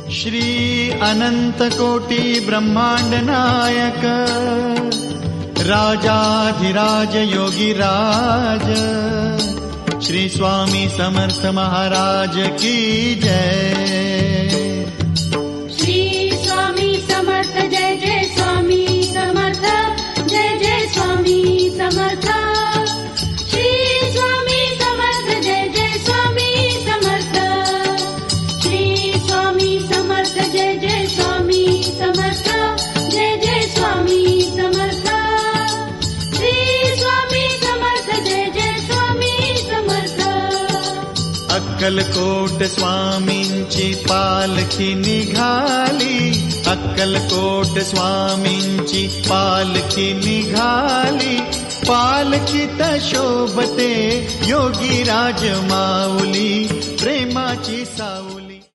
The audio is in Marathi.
श्री अनंत कोटी ब्रह्मांड नायक राजाधिराज योगीराज श्री स्वामी समर्थ महाराज की जय। श्री स्वामी समर्थ जय जय स्वामी समर्थ जय जय स्वामी समर्थ। श्री स्वामी समर्थ जय जय स्वामी समर्थ। श्री स्वामी समर्थ जय जय स्वामी समर्थ जय जय स्वामी समर्थ। श्री स्वामी समर्थ जय जय स्वामी समर्थ। अक्कलकोट स्वामींची पालखी निघाली, अक्कलकोट स्वामींची पालखी निघाली, पालखीत शोभते योगीराज माऊली प्रेमाची सावली।